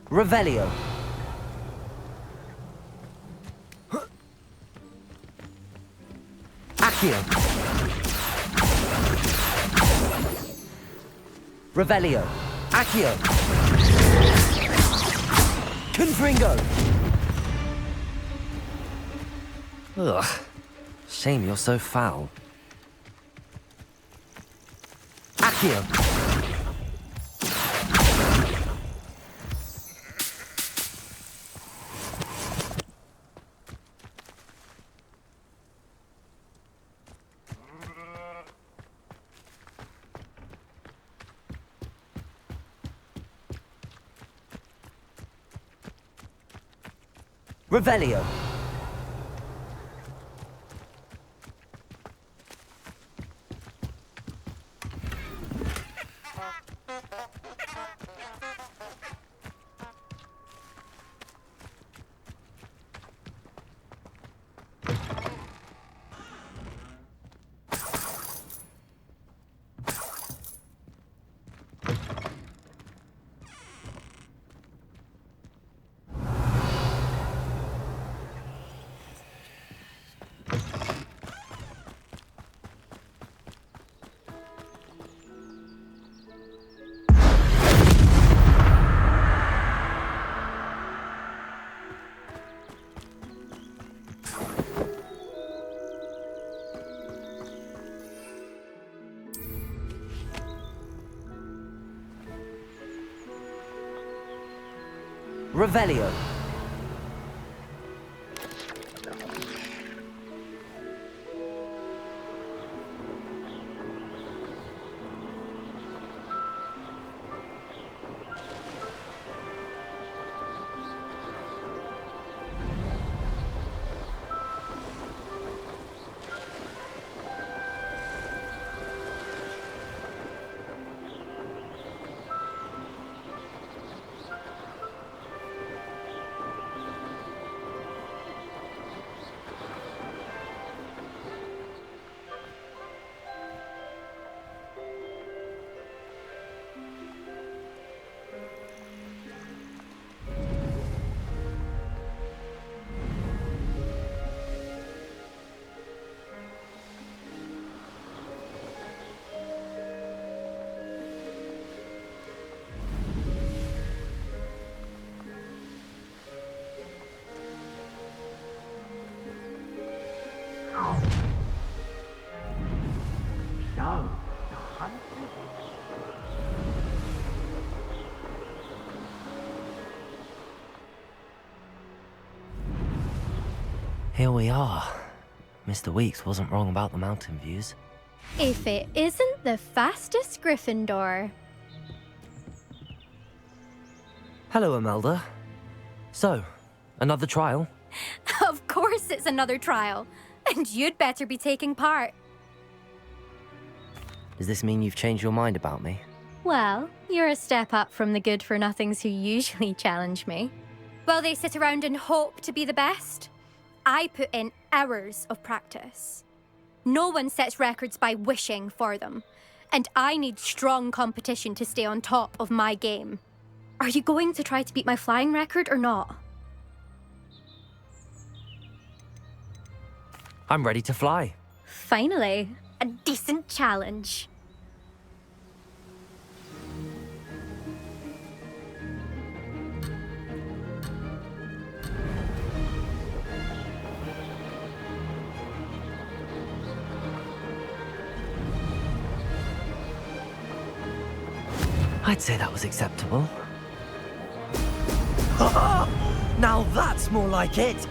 Revelio. Accio. Revelio. Accio. Confringo. Ugh. Shame you're so foul. Accio. Revelio. Revelio. Here we are. Mr. Weeks wasn't wrong about the mountain views. If it isn't the fastest Gryffindor. Hello, Imelda. So, another trial? Of course it's another trial. And you'd better be taking part. Does this mean you've changed your mind about me? Well, you're a step up from the good-for-nothings who usually challenge me. Well, they sit around and hope to be the best. I put in hours of practice. No one sets records by wishing for them. And I need strong competition to stay on top of my game. Are you going to try to beat my flying record or not? I'm ready to fly. Finally, a decent challenge. I'd say that was acceptable. Now that's more like it!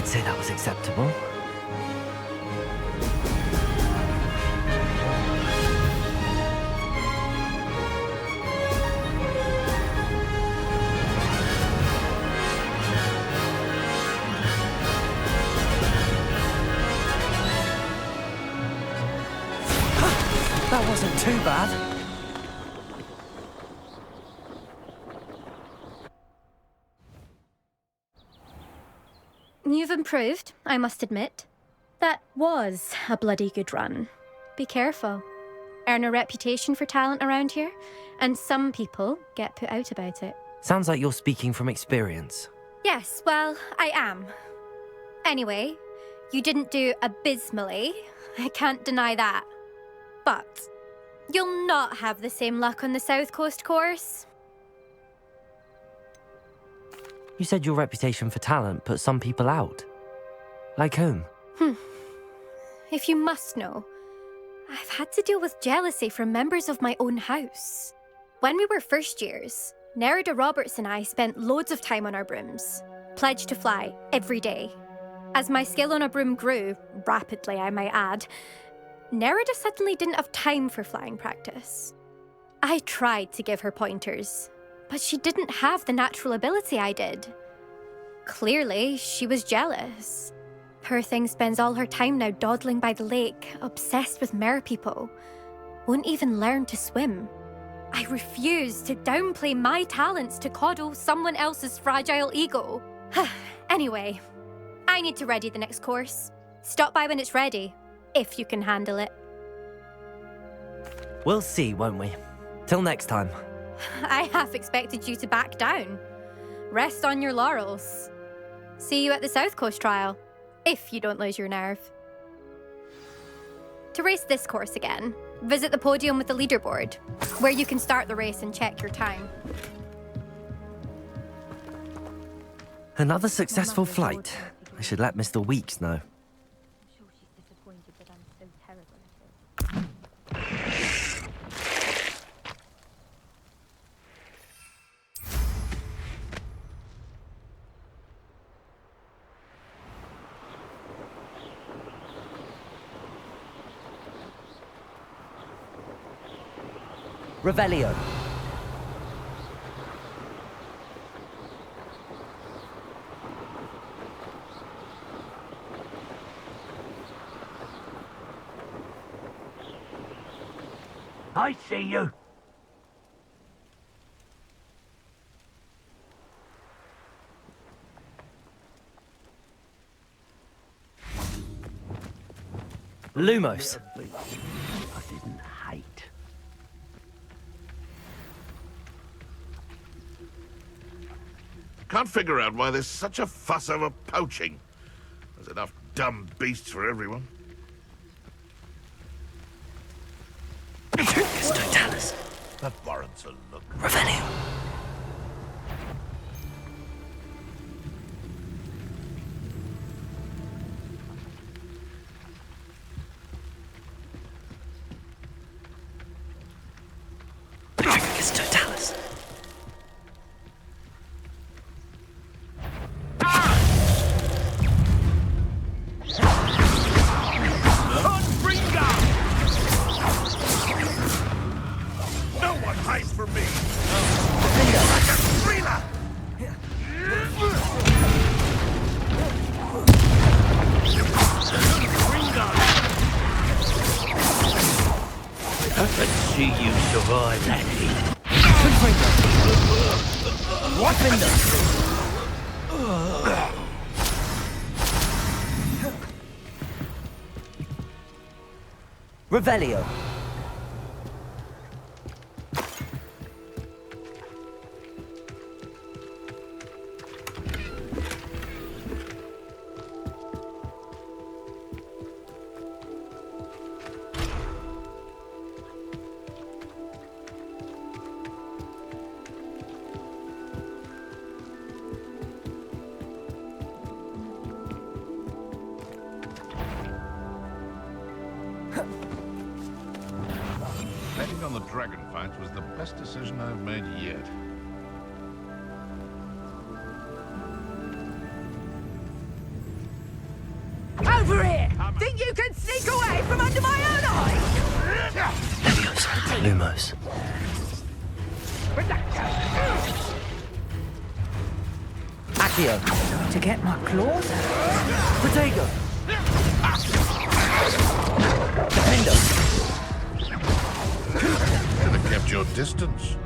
I'd say that was acceptable. That wasn't too bad. You've improved, I must admit. That was a bloody good run. Be careful. Earn a reputation for talent around here, and some people get put out about it. Sounds like you're speaking from experience. Yes, well, I am. Anyway, you didn't do abysmally. I can't deny that. But you'll not have the same luck on the South Coast course. You said your reputation for talent put some people out. Like whom? If you must know, I've had to deal with jealousy from members of my own house. When we were first years, Nerida Roberts and I spent loads of time on our brooms, pledged to fly every day. As my skill on a broom grew, rapidly I might add, Nerida suddenly didn't have time for flying practice. I tried to give her pointers, but she didn't have the natural ability I did. Clearly, she was jealous. Poor thing spends all her time now dawdling by the lake, obsessed with merpeople. Won't even learn to swim. I refuse to downplay my talents to coddle someone else's fragile ego. Anyway, I need to ready the next course. Stop by when it's ready, if you can handle it. We'll see, won't we? Till next time. I half expected you to back down. Rest on your laurels. See you at the South Coast trial, if you don't lose your nerve. To race this course again, visit the podium with the leaderboard, where you can start the race and check your time. Another successful flight. I should let Mr. Weeks know. Revelio. I see you. Lumos. I didn't hate. Can't figure out why there's such a fuss over poaching. There's enough dumb beasts for everyone. Totalis. That warrants a look. Revelio. Totalis. No one hides from me! Let's see you survive that heat. What window? Revelio. Betting on the dragon fight was the best decision I've made yet. Lumos. Accio. To get my claws out. Protego. Defender. Should have kept your distance.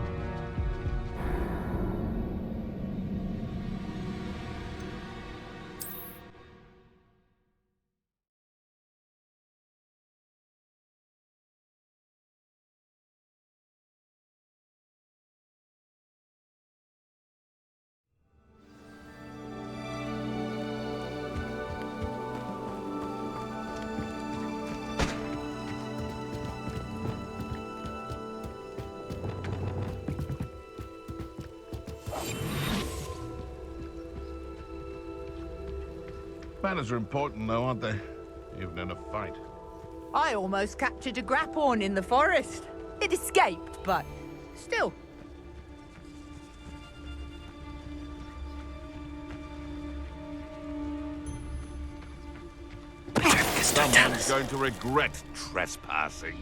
Manners are important, though, aren't they? Even in a fight. I almost captured a grapphorn in the forest. It escaped, but still. Someone's going to regret trespassing.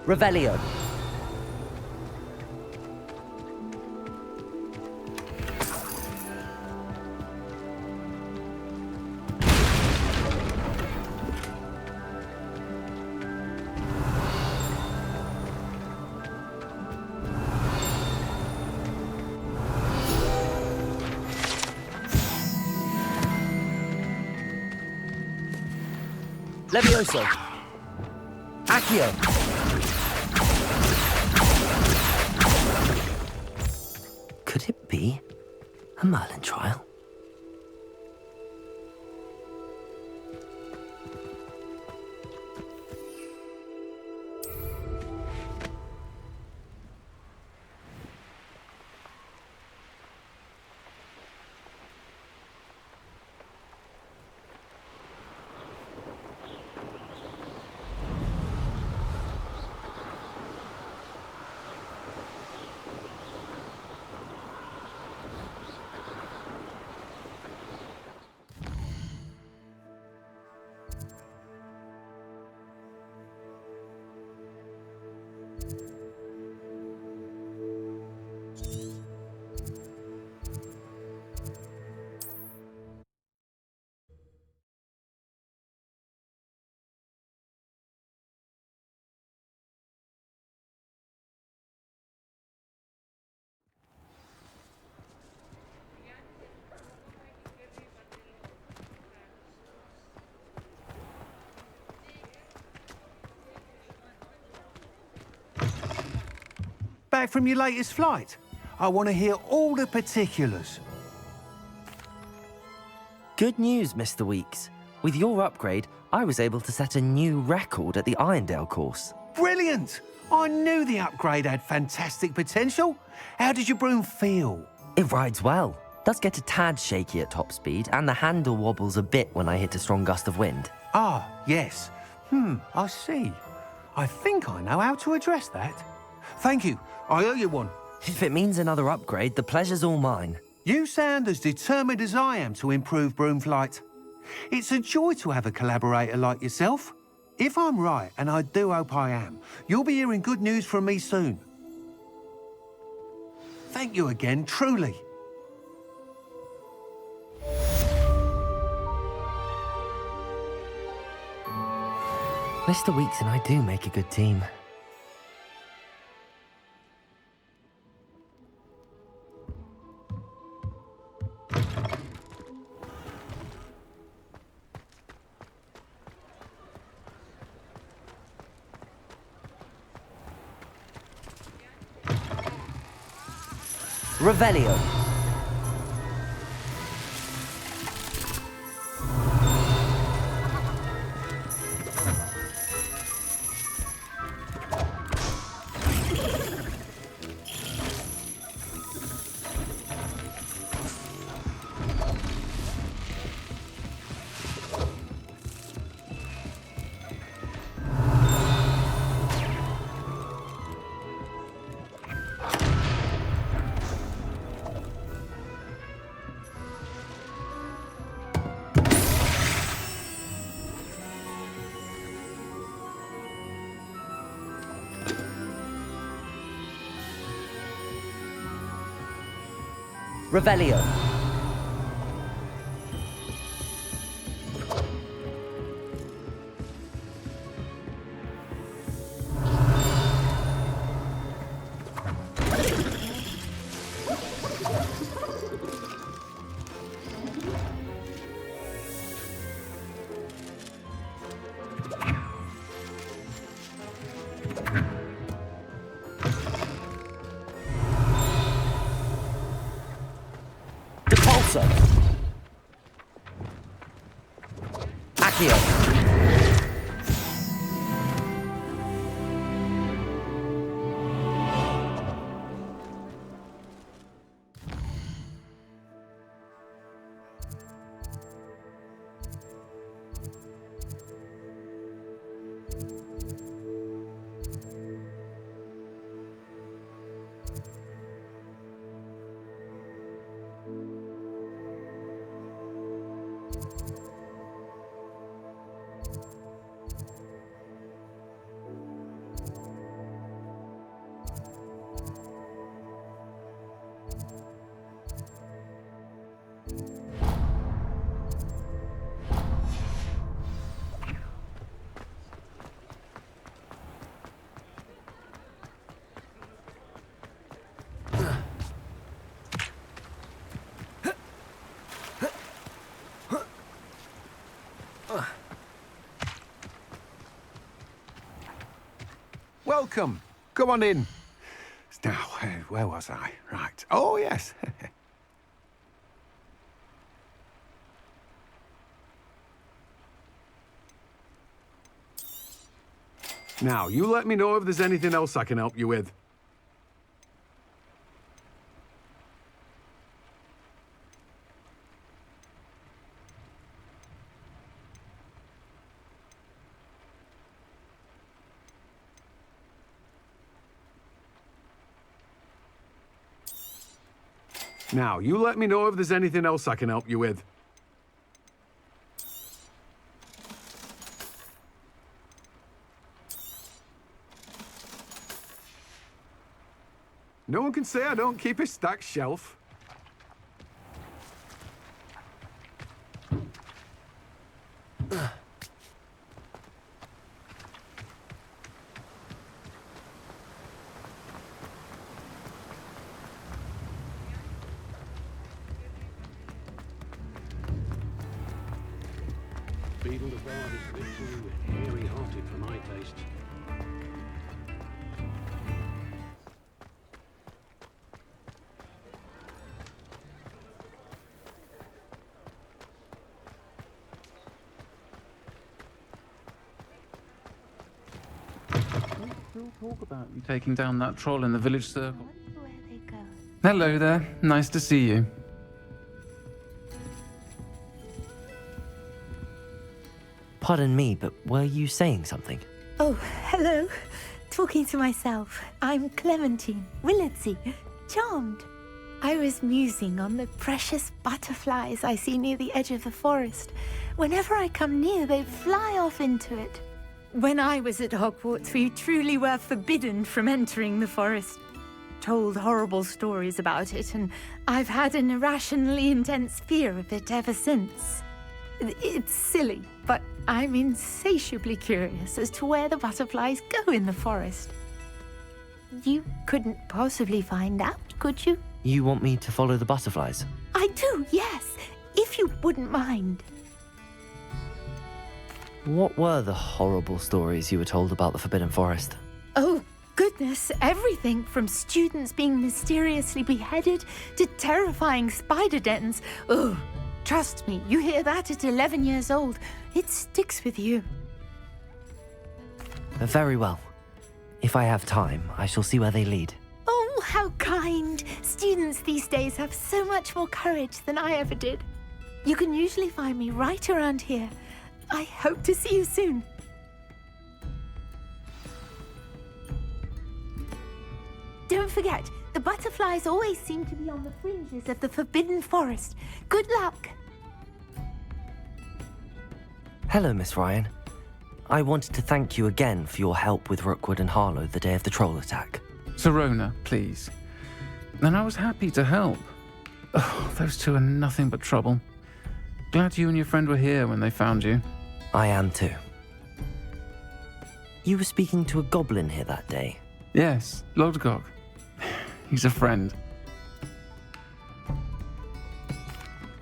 Revelio. Levioso. Accio. Could it be a Merlin trial? Back from your latest flight? I want to hear all the particulars. Good news, Mr. Weeks. With your upgrade, I was able to set a new record at the Irondale course. Brilliant! I knew the upgrade had fantastic potential. How did your broom feel? It rides well. Does get a tad shaky at top speed, and the handle wobbles a bit when I hit a strong gust of wind. Ah, yes. I see. I think I know how to address that. Thank you. I owe you one. If it means another upgrade, the pleasure's all mine. You sound as determined as I am to improve broom flight. It's a joy to have a collaborator like yourself. If I'm right, and I do hope I am, you'll be hearing good news from me soon. Thank you again, truly. Mr. Weeks and I do make a good team. Revelio. Revelio. Depulso. Accio. Welcome. Come on in. Now, where was I? Right. Oh, yes. Now, you let me know if there's anything else I can help you with. Now, you let me know if there's anything else I can help you with. No one can say I don't keep a stacked shelf. Beetle the Bard is a bit too hairy-hearted for my taste. Still talk about you taking down that troll in the village circle. Hello there. Nice to see you. Pardon me, but were you saying something? Oh, hello. Talking to myself. I'm Clementine Willardsey. Charmed. I was musing on the precious butterflies I see near the edge of the forest. Whenever I come near, they fly off into it. When I was at Hogwarts, we truly were forbidden from entering the forest. Told horrible stories about it, and I've had an irrationally intense fear of it ever since. It's silly, but I'm insatiably curious as to where the butterflies go in the forest. You couldn't possibly find out, could you? You want me to follow the butterflies? I do, yes, if you wouldn't mind. What were the horrible stories you were told about the Forbidden Forest? Oh, goodness, everything from students being mysteriously beheaded to terrifying spider dens. Oh, trust me, you hear that at 11 years old, it sticks with you. Very well. If I have time, I shall see where they lead. Oh, how kind. Students these days have so much more courage than I ever did. You can usually find me right around here. I hope to see you soon. Don't forget, the butterflies always seem to be on the fringes of the Forbidden Forest. Good luck. Hello, Miss Ryan. I wanted to thank you again for your help with Rookwood and Harlow the day of the troll attack. Serona, please. And I was happy to help. Oh, those two are nothing but trouble. Glad you and your friend were here when they found you. I am too. You were speaking to a goblin here that day. Yes, Lodgok. He's a friend.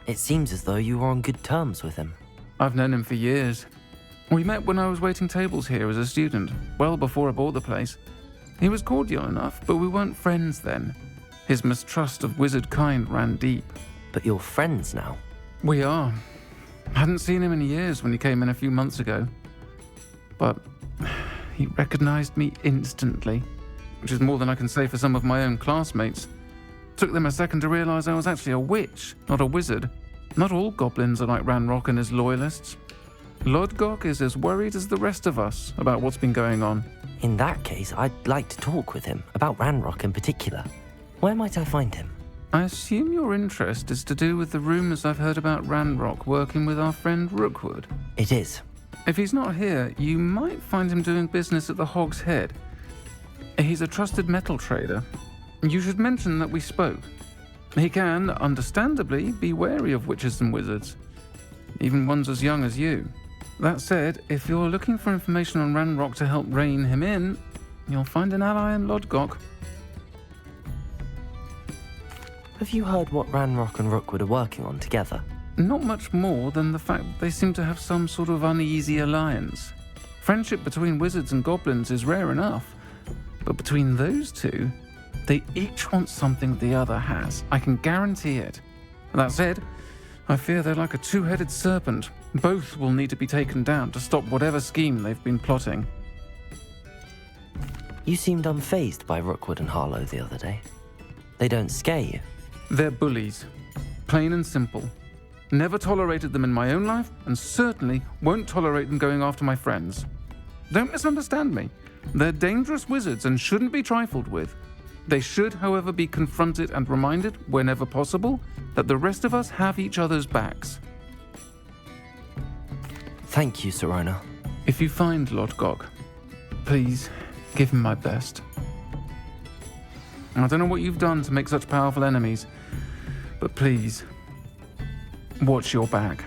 It seems as though you were on good terms with him. I've known him for years. We met when I was waiting tables here as a student, well before I bought the place. He was cordial enough, but we weren't friends then. His mistrust of wizard kind ran deep. But you're friends now. We are. Hadn't seen him in years when he came in a few months ago. But he recognized me instantly, which is more than I can say for some of my own classmates. Took them a second to realize I was actually a witch, not a wizard. Not all goblins are like Ranrock and his loyalists. Lodgok is as worried as the rest of us about what's been going on. In that case, I'd like to talk with him, about Ranrock in particular. Where might I find him? I assume your interest is to do with the rumors I've heard about Ranrock working with our friend Rookwood. It is. If he's not here, you might find him doing business at the Hog's Head. He's a trusted metal trader. You should mention that we spoke. He can, understandably, be wary of witches and wizards, even ones as young as you. That said, if you're looking for information on Ranrock to help rein him in, you'll find an ally in Lodgok. Have you heard what Ranrock and Rookwood are working on together? Not much more than the fact that they seem to have some sort of uneasy alliance. Friendship between wizards and goblins is rare enough, but between those two, they each want something the other has. I can guarantee it. That said, I fear they're like a two-headed serpent. Both will need to be taken down to stop whatever scheme they've been plotting. You seemed unfazed by Rookwood and Harlow the other day. They don't scare you. They're bullies. Plain and simple. Never tolerated them in my own life, and certainly won't tolerate them going after my friends. Don't misunderstand me. They're dangerous wizards and shouldn't be trifled with. They should, however, be confronted and reminded, whenever possible, that the rest of us have each other's backs. Thank you, Sirona. If you find Lodgok, please give him my best. I don't know what you've done to make such powerful enemies, but please, watch your back.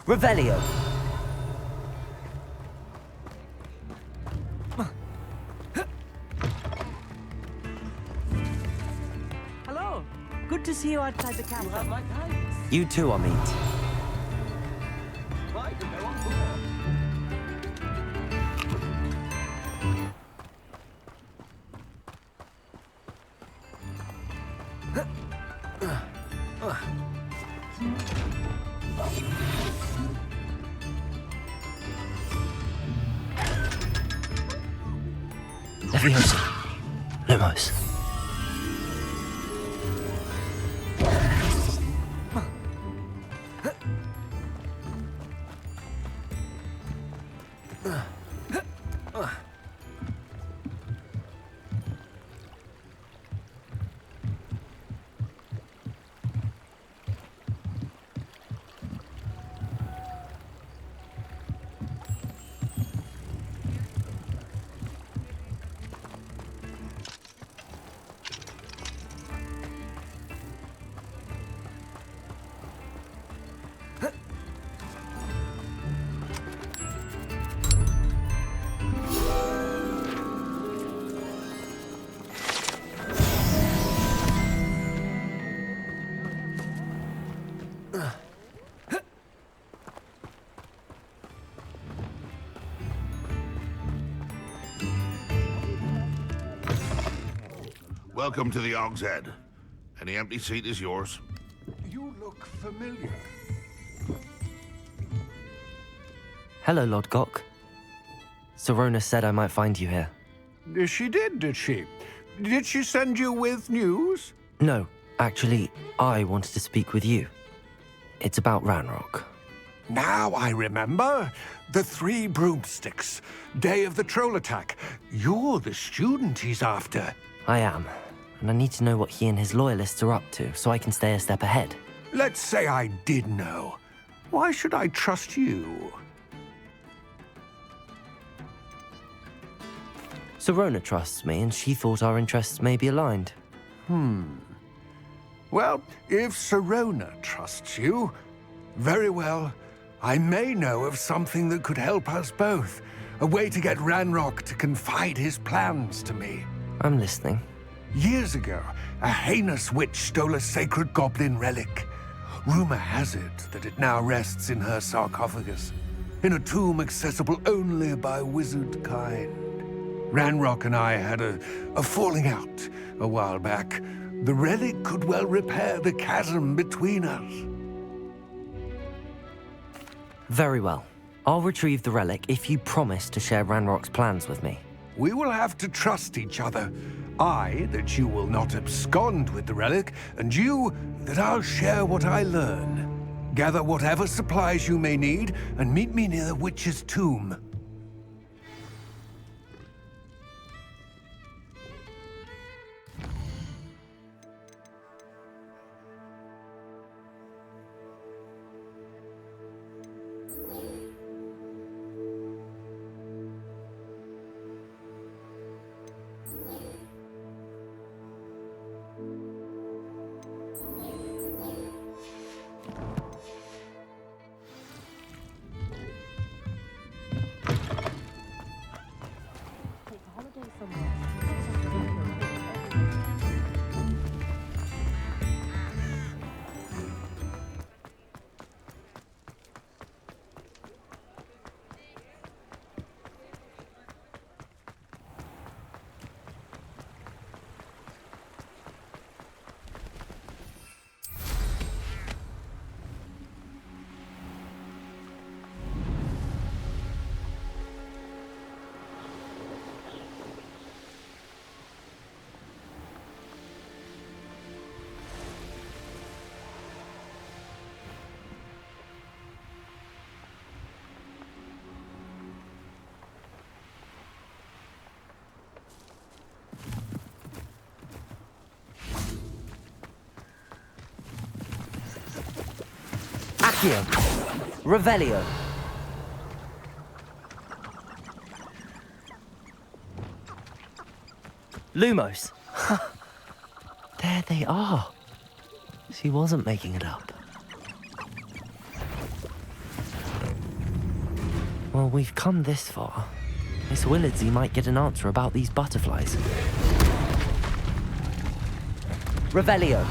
Revelio. Hello. Good to see you outside the castle. You too, Amit. Leviosa. Lumos. Welcome to the Hog's Head. Any empty seat is yours. You look familiar. Hello, Lodgok. Sirona said I might find you here. She did she? Did she send you with news? No, actually, I wanted to speak with you. It's about Ranrock. Now I remember. The 3 broomsticks. Day of the troll attack. You're the student he's after. I am, and I need to know what he and his loyalists are up to so I can stay a step ahead. Let's say I did know. Why should I trust you? Serona trusts me, and she thought our interests may be aligned. Well, if Serona trusts you, very well. I may know of something that could help us both. A way to get Ranrock to confide his plans to me. I'm listening. Years ago, a heinous witch stole a sacred goblin relic. Rumor has it that it now rests in her sarcophagus, in a tomb accessible only by wizard kind. Ranrock and I had a falling out a while back. The relic could well repair the chasm between us. Very well. I'll retrieve the relic if you promise to share Ranrock's plans with me. We will have to trust each other. I, that you will not abscond with the relic, and you, that I'll share what I learn. Gather whatever supplies you may need, and meet me near the witch's tomb. Accio. Revelio. Lumos. There they are. She wasn't making it up. Well, we've come this far. Miss Willardsey might get an answer about these butterflies. Revelio.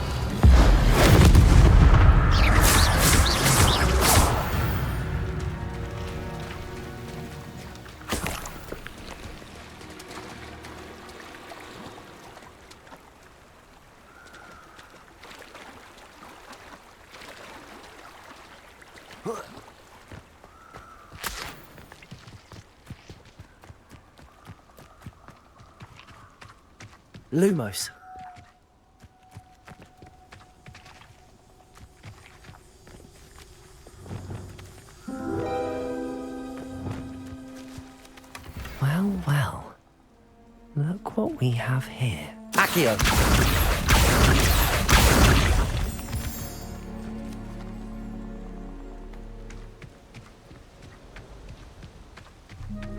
Lumos. Well, well. Look what we have here. Accio.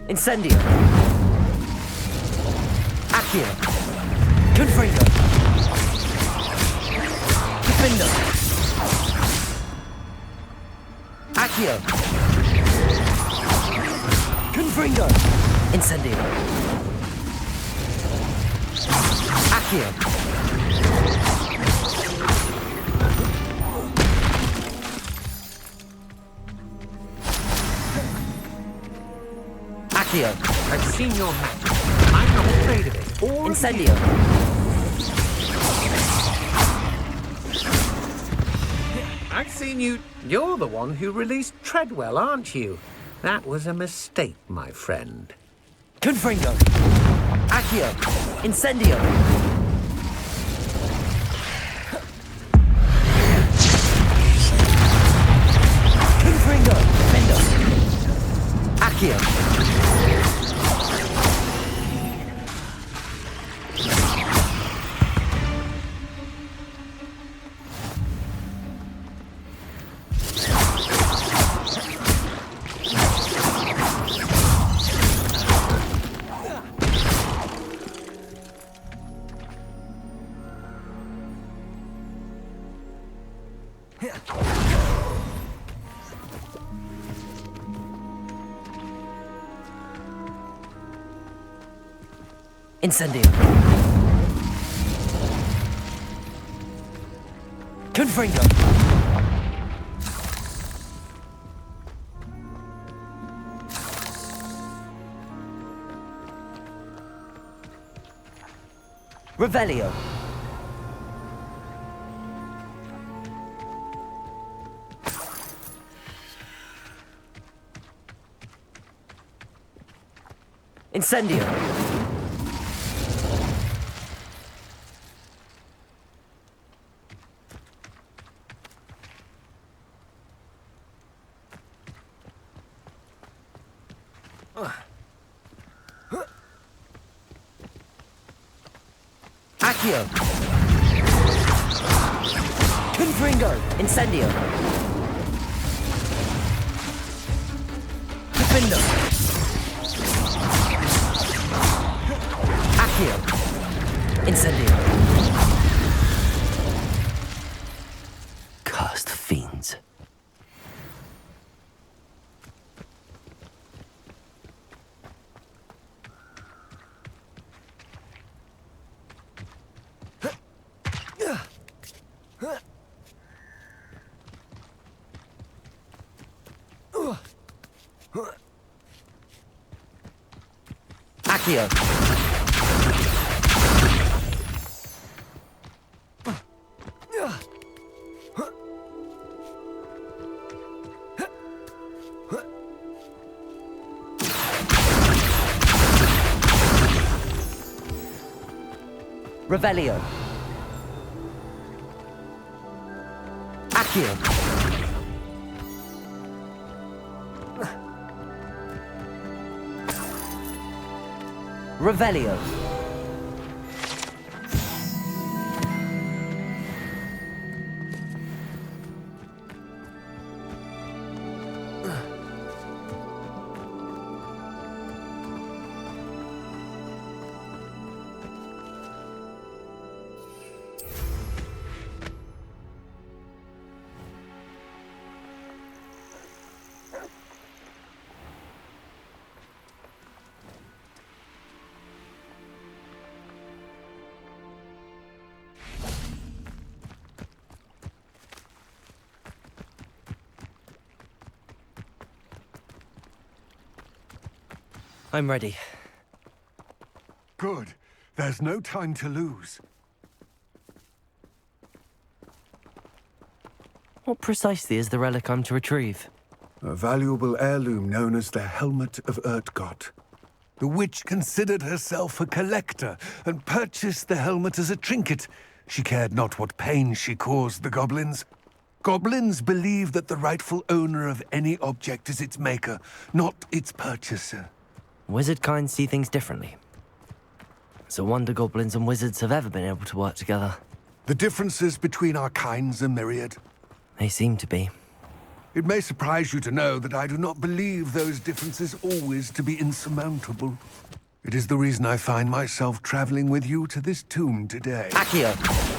Incendio. Accio. Confringo. Defender. Accio. Confringo. Incendio. Accio. Accio. I've seen your magic. I'm not afraid of it. Or Incendio. I've seen you. You're the one who released Treadwell, aren't you? That was a mistake, my friend. Confringo. Accio. Incendio. Accio. Incendio. Confringo. Revelio. Incendio. Accio. Confringo. Incendio. Defindo. Accio. Incendio. Cursed fiends. Accio. Revelio. Accio. Revelio. I'm ready. Good. There's no time to lose. What precisely is the relic I'm to retrieve? A valuable heirloom known as the Helmet of Urtgott. The witch considered herself a collector and purchased the helmet as a trinket. She cared not what pain she caused the goblins. Goblins believe that the rightful owner of any object is its maker, not its purchaser. Wizard kind see things differently. It's a wonder goblins and wizards have ever been able to work together. The differences between our kinds are myriad. They seem to be. It may surprise you to know that I do not believe those differences always to be insurmountable. It is the reason I find myself traveling with you to this tomb today. Accio.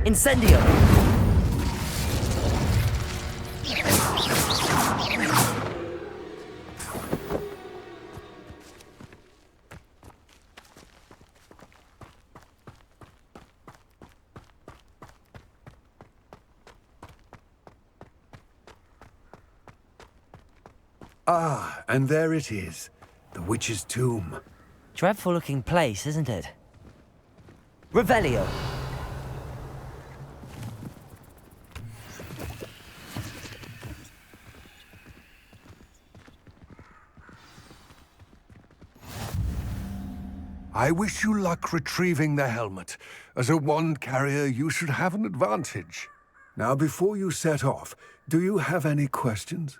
Incendio! Ah, and there it is. The witch's tomb. Dreadful looking place, isn't it? Revelio. I wish you luck retrieving the helmet. As a wand carrier, you should have an advantage. Now, before you set off, do you have any questions?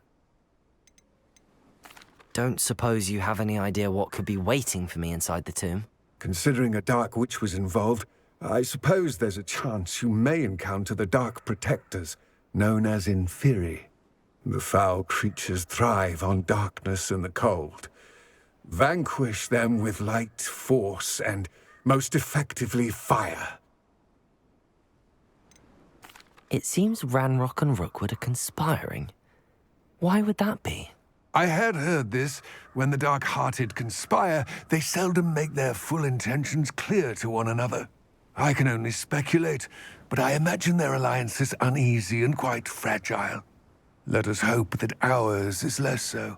Don't suppose you have any idea what could be waiting for me inside the tomb? Considering a Dark Witch was involved, I suppose there's a chance you may encounter the Dark Protectors, known as Inferi. The foul creatures thrive on darkness and the cold. Vanquish them with light, force, and, most effectively, fire. It seems Ranrock and Rookwood are conspiring. Why would that be? I had heard this. When the dark-hearted conspire, they seldom make their full intentions clear to one another. I can only speculate, but I imagine their alliance is uneasy and quite fragile. Let us hope that ours is less so.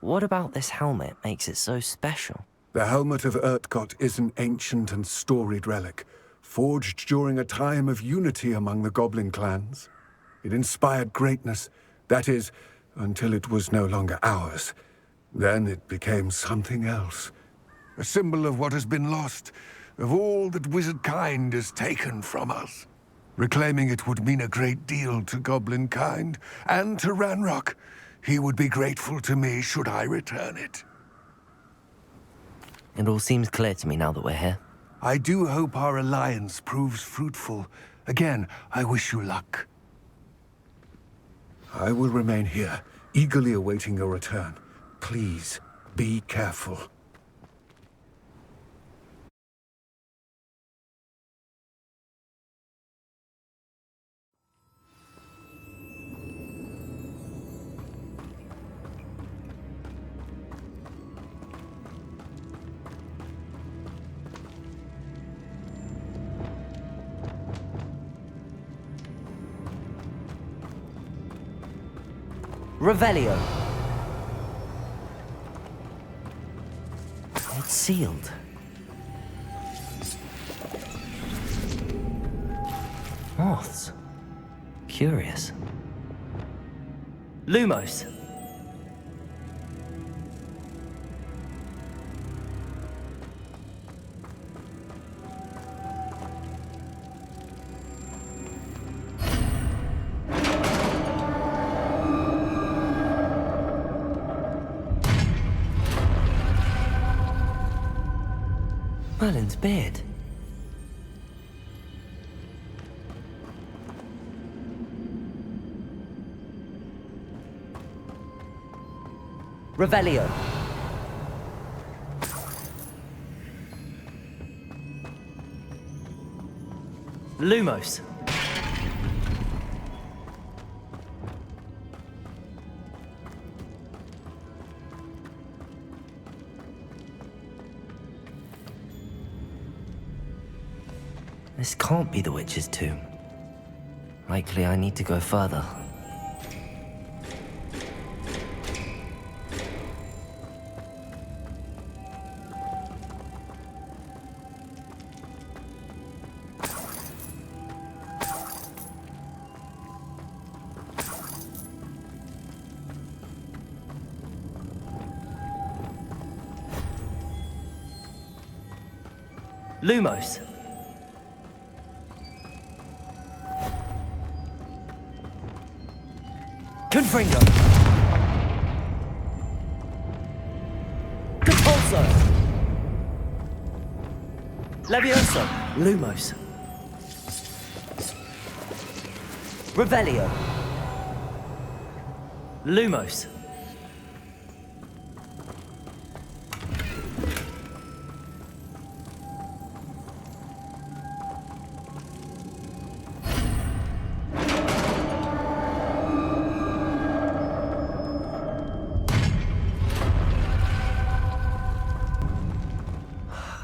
What about this helmet makes it so special? The helmet of Urtkot is an ancient and storied relic, forged during a time of unity among the goblin clans. It inspired greatness, that is, until it was no longer ours. Then it became something else. A symbol of what has been lost, of all that wizard kind has taken from us. Reclaiming it would mean a great deal to goblin kind, and to Ranrock. He would be grateful to me should I return it. It all seems clear to me now that we're here. I do hope our alliance proves fruitful. Again, I wish you luck. I will remain here, eagerly awaiting your return. Please, be careful. Revelio. It's sealed. Moths. Curious. Lumos. Merlin's beard. Revelio. Lumos. This can't be the witch's tomb. Likely I need to go further. Lumos. Confringo. Compulso. Levioso. Lumos. Revelio. Lumos.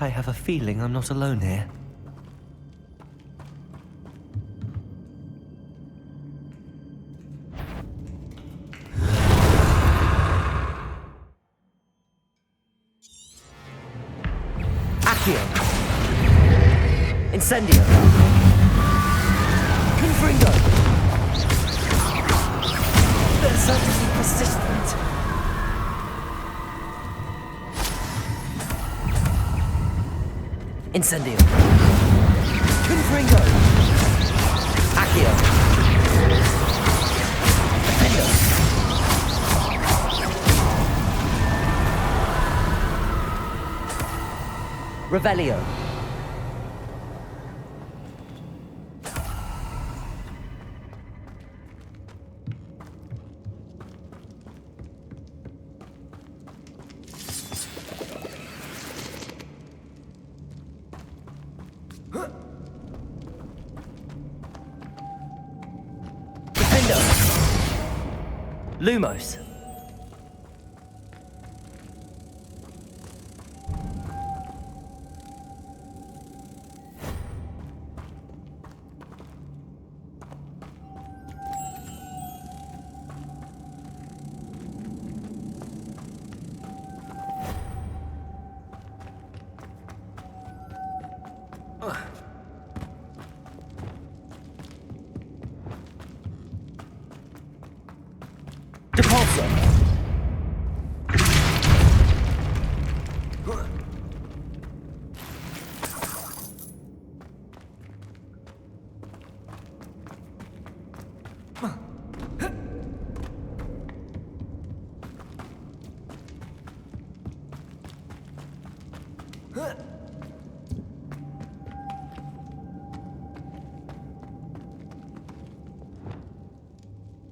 I have a feeling I'm not alone here. Accio. Incendio. Confringo. They're certainly persistent. Incendio. Confringo. Accio. Defendo. Revelio. Defendo. Lumos. Depulso.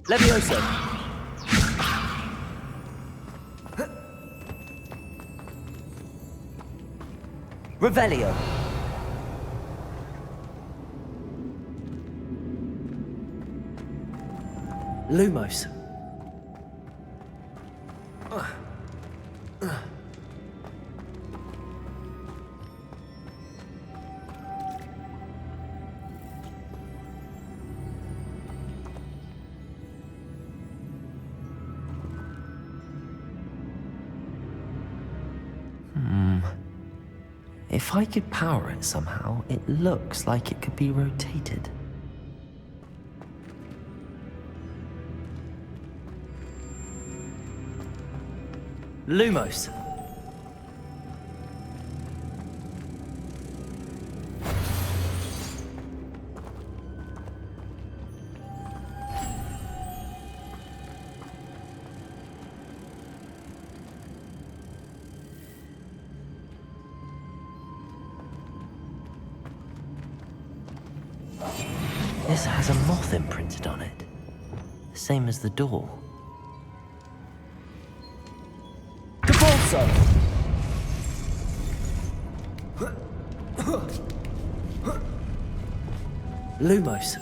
Levioso. Revelio. Lumos. If I could power it somehow, it looks like it could be rotated. Lumos. This has a moth imprinted on it. Same as the door. Depulso! Lumos.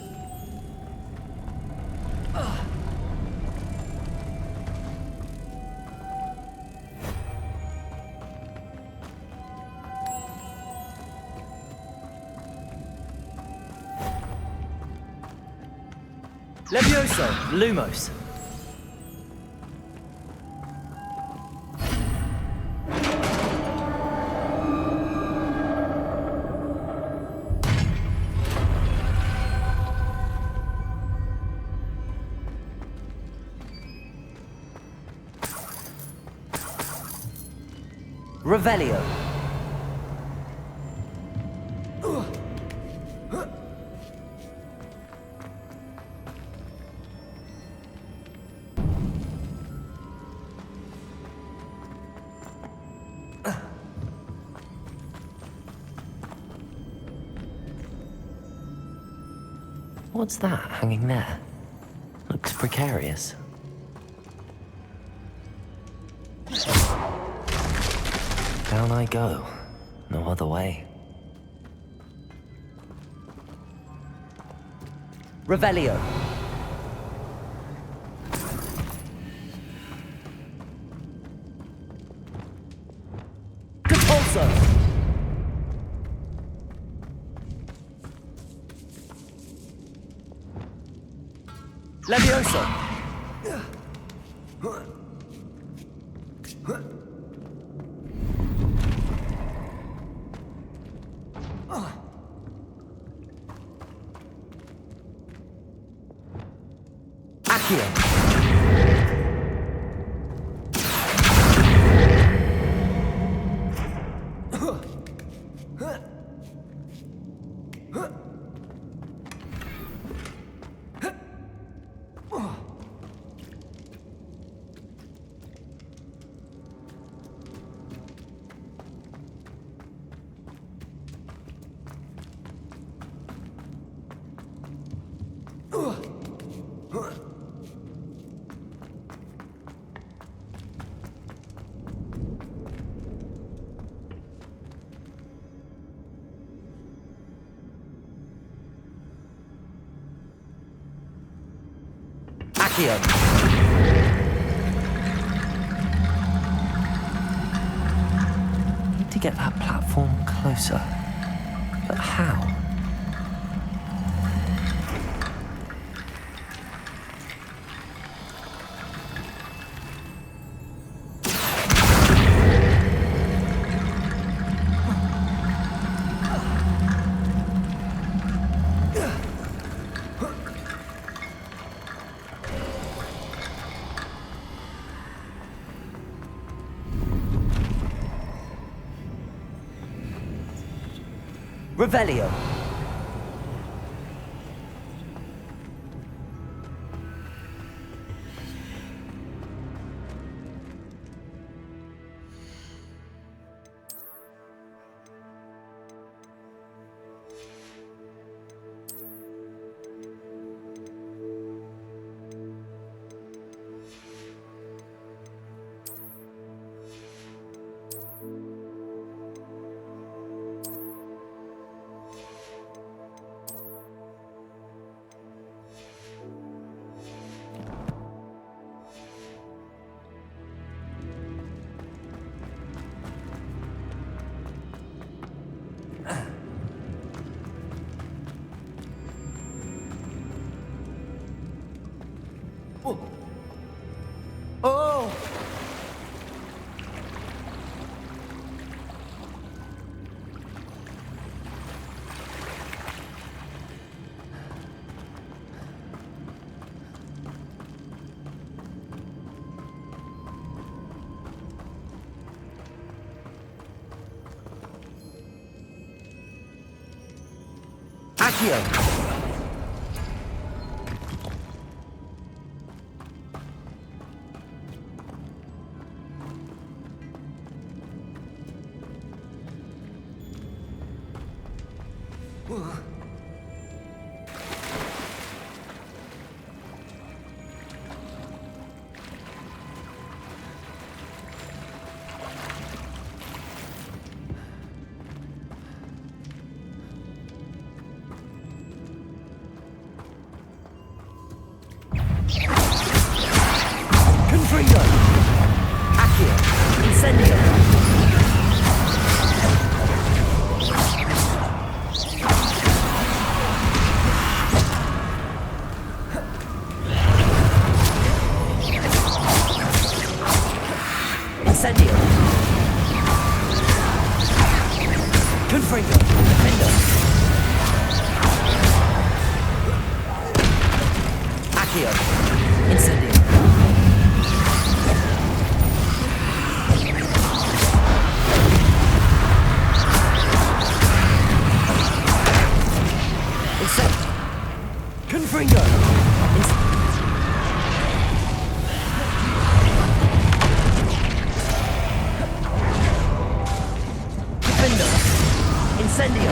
Levioso, Lumos. Revelio. What's that hanging there? Looks precarious. Down I go. No other way. Revelio. Depulso. Levioso. Accio. Accio. Need to get that platform closer. But how? Revelio. Oh! Accio. Confringo! Accio! Incendio! Incendio! Confringo! Defendo! Accio! Incendio! Confringo! Defendo! Incendio!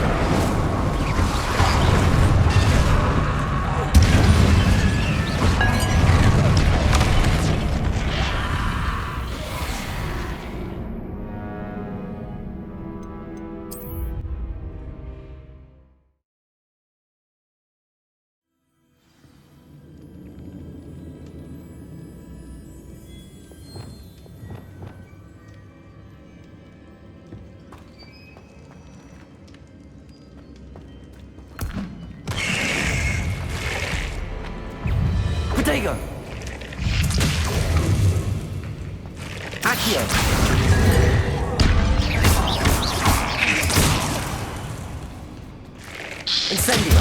Protego! Accio! Incendio!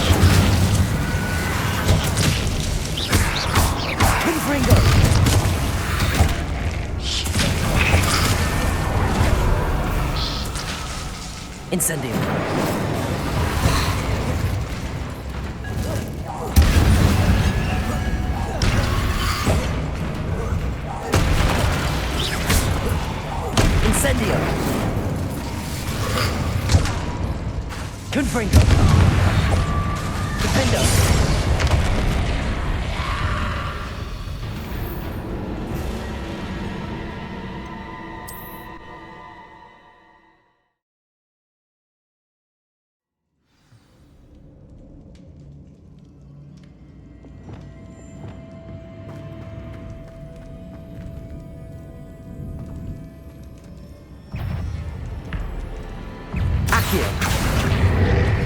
Incendio. Incendio. Confringo. Defendo.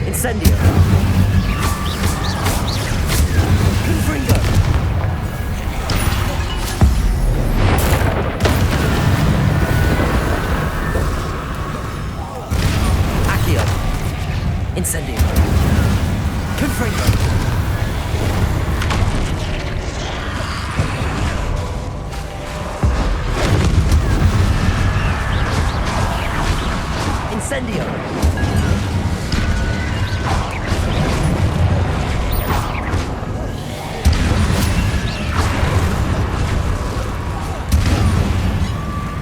Incendio. Confringo. Accio. Incendio. Confringo. Incendio.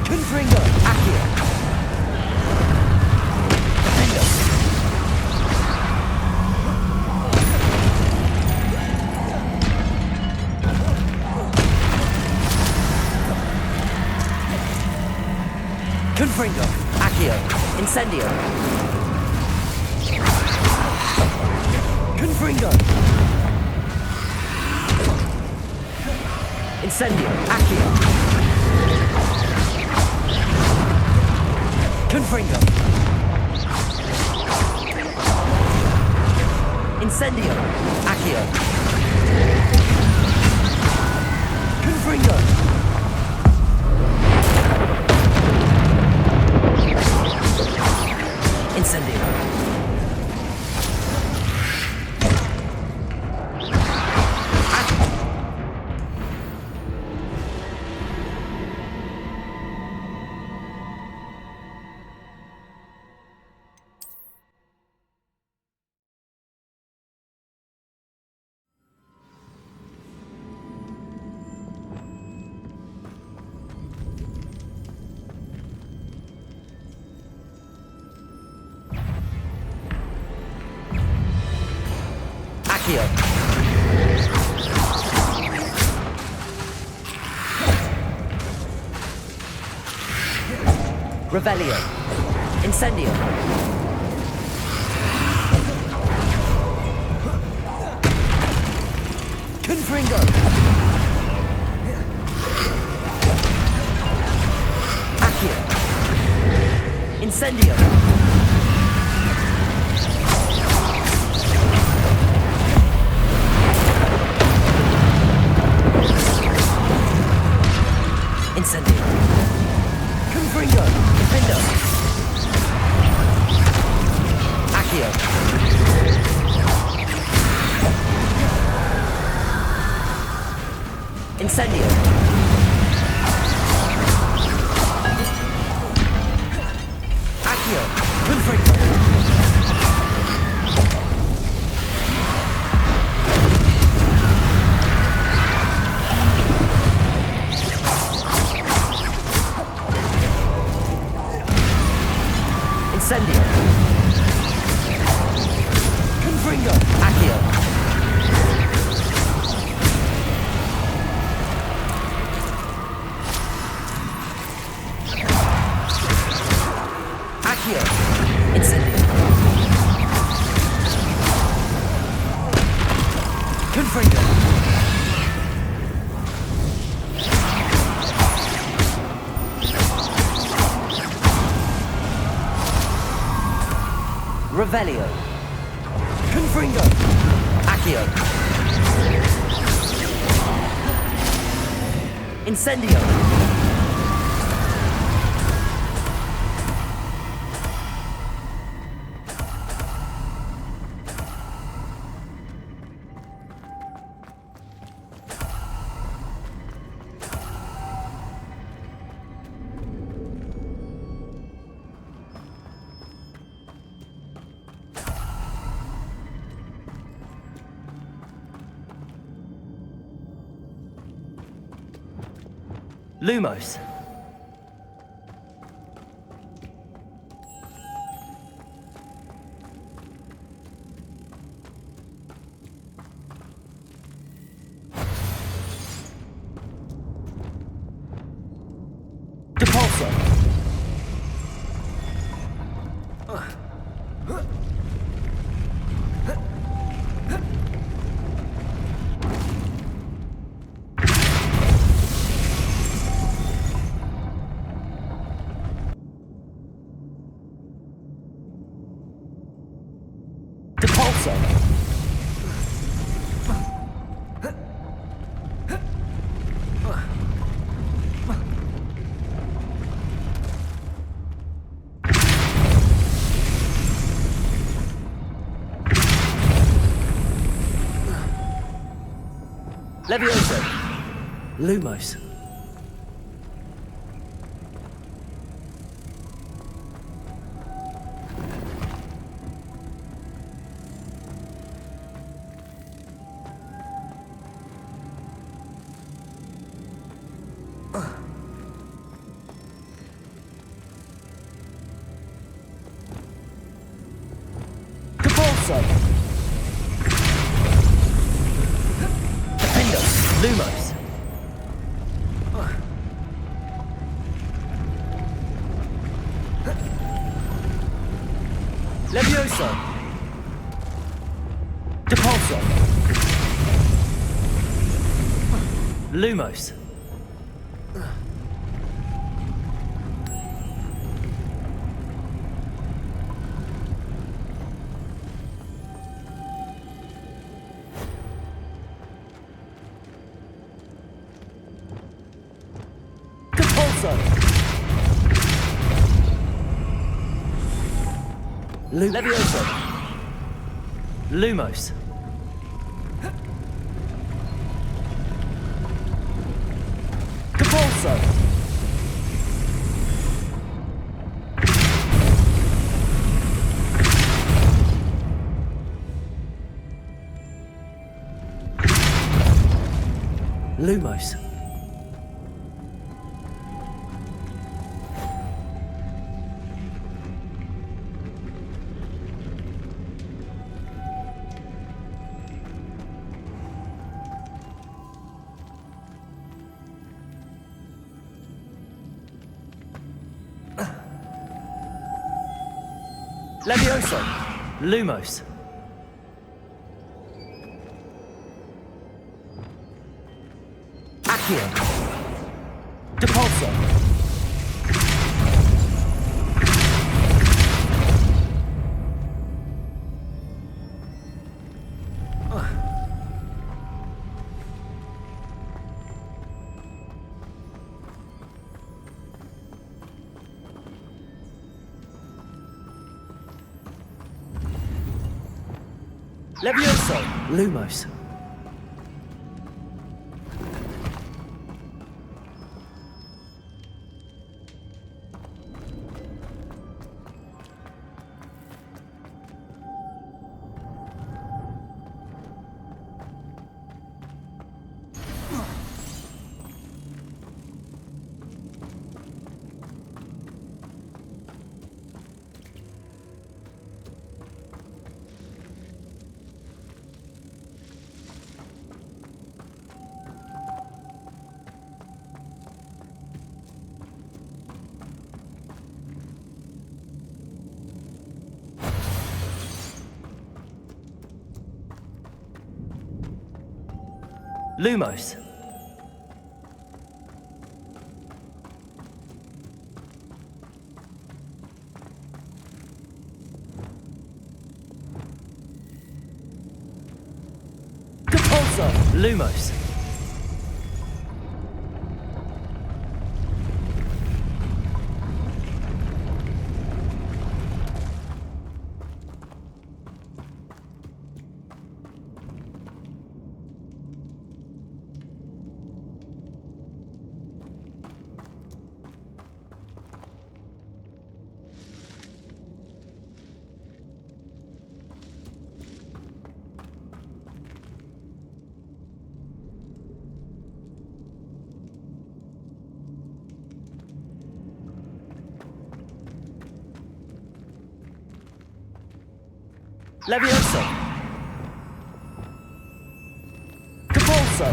Confringo. Accio. Defendo. Confringo. Accio. Incendio. Confringo. Incendio. Accio. Confringo. Incendio. Accio. Confringo. Incendio. Accio. Revelio. Incendio. Confringo. Accio. Incendio. Incendio. Confringo. Defendo. Accio. Incendio. Accio. Confringo. Incendio. Confringo. Accio. Accio. Incendio. Confringo. Revelio. Confringo. Accio. Incendio. Lumos. Depulso. Depulso. Levioso. Lumos. Depulso. Defendo. Lumos. Levioso. Depulso. Lumos. Depulso. Levioso. Lumos. Depulso. Lumos. Levioso. Lumos. Accio. Depulso. Levioso. Lumos. Lumos. Depulso. Lumos. Levioso! Capulso!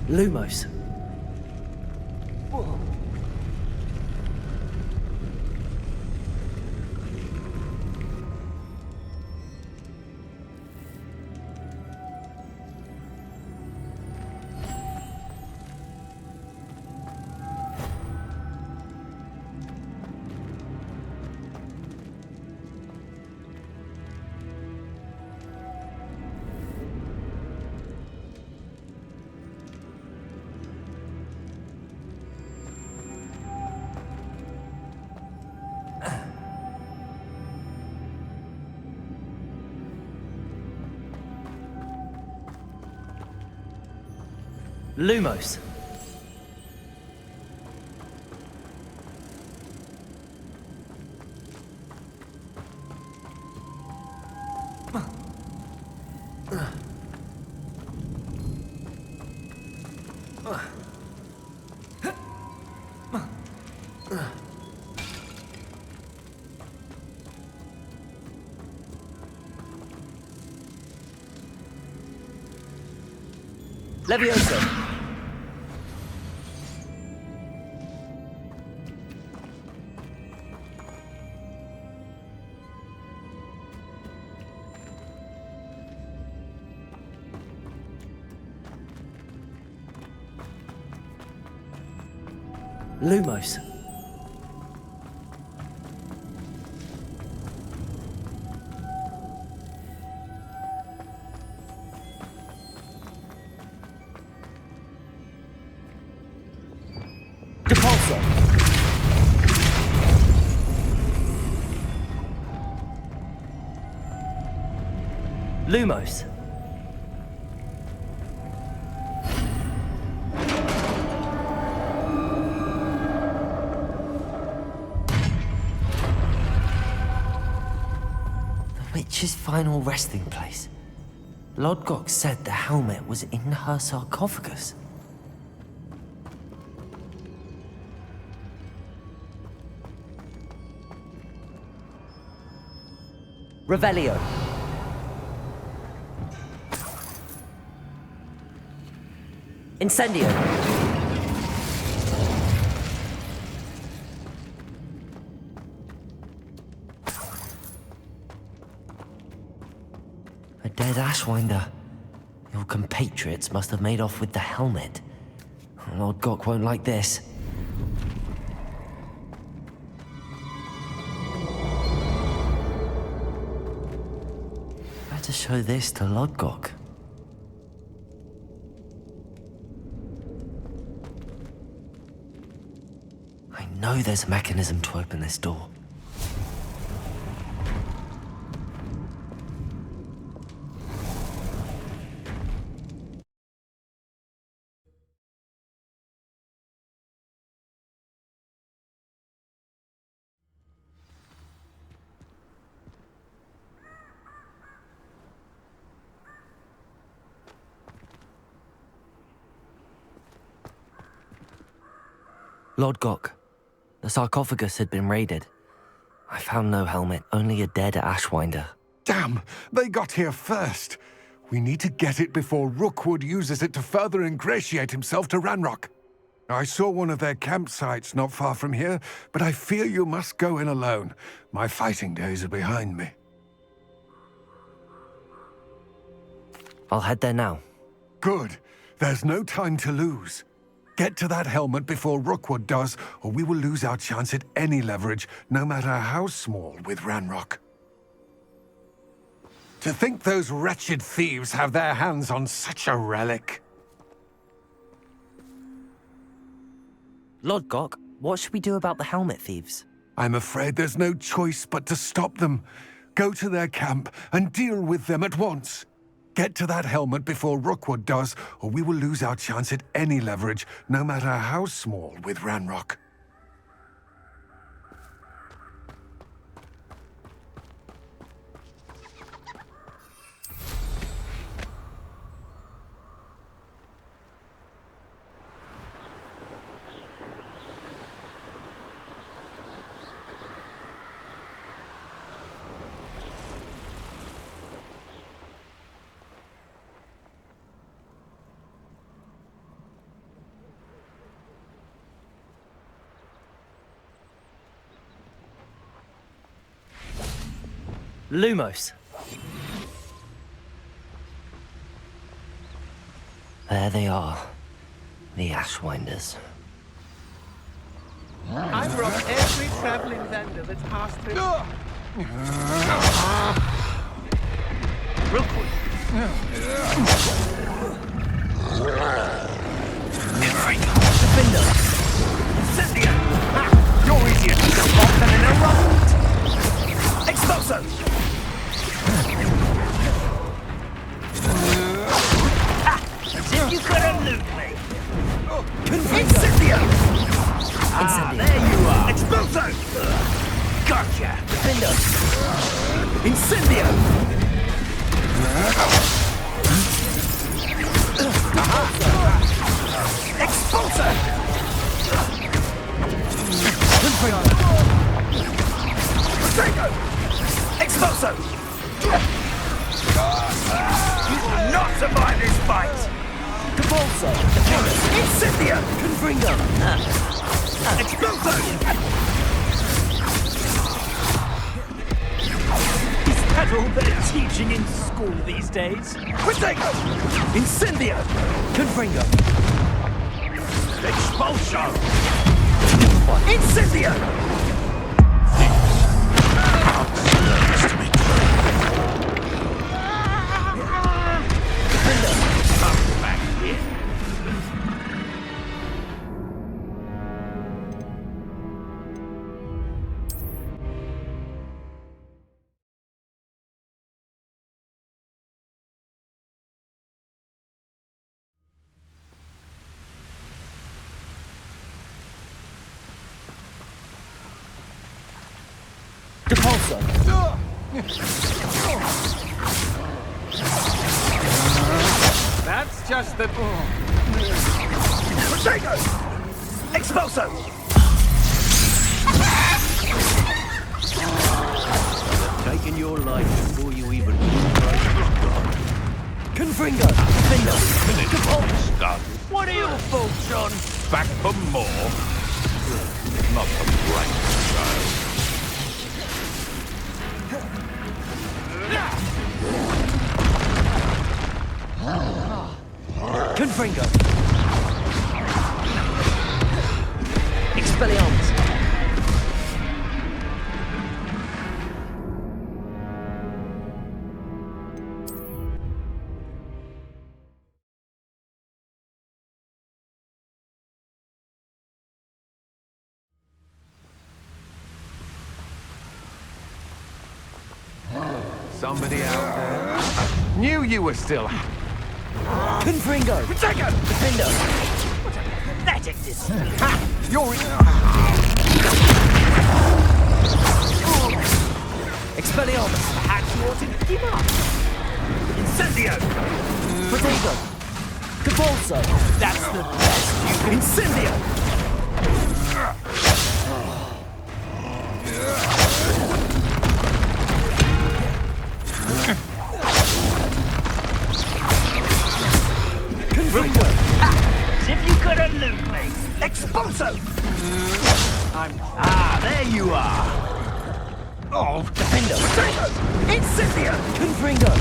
Lumos. Lumos. Levioso. Lumos. Depulso. Lumos. The witch's final resting place. Lodgok said the helmet was in her sarcophagus. Revelio. Incendio. A dead Ashwinder. Your compatriots must have made off with the helmet. Lord Gok won't like this. Better show this to Lodgok. I know there's a mechanism to open this door. Lord Gok, the sarcophagus had been raided. I found no helmet, only a dead Ashwinder. Damn! They got here first. We need to get it before Rookwood uses it to further ingratiate himself to Ranrock. I saw one of their campsites not far from here, but I fear you must go in alone. My fighting days are behind me. I'll head there now. Good. There's no time to lose. Get to that helmet before Rookwood does, or we will lose our chance at any leverage, no matter how small, with Ranrock. To think those wretched thieves have their hands on such a relic. Lord Gok, what should we do about the helmet thieves? I'm afraid there's no choice but to stop them. Go to their camp and deal with them at once. Get to that helmet before Rookwood does, or we will lose our chance at any leverage, no matter how small, with Ranrock. Lumos. There they are. The Ashwinders. I've brought every travelling vendor that's passed through. Rookwood. Defender. Cynthia! You're easier to spot than an irrelevant! Expulso! As if you could elude me! Incendio! There you are! Expulso! Gotcha! Defender. Incendio! Expulso! Protego! Expulso! You will not survive this fight! Capulso. Incendio! Confringo. Expulso! Is that all they're teaching in school these days? Protego! Incendio! Confringo. Expulso! Incendio! Come back here. Capulso. That's just the... Protego! Expulso! Taking your life before you even... Confringo. Defender. Stun. What are your faults, John? Back for more. Not the right style. Confringo. Expelliarmus. Somebody out there. Knew you were still... Confringo. Protego! Defender. What a pathetic display. Ha! You're... Expelliarmus. Perhaps you ought to give up. Incendio! Protego. Capulso. That's the best you can... Incendio! Confringo. As if you could elude me. Expulso! There you are. Oh, Defender. Incendio! Confringo.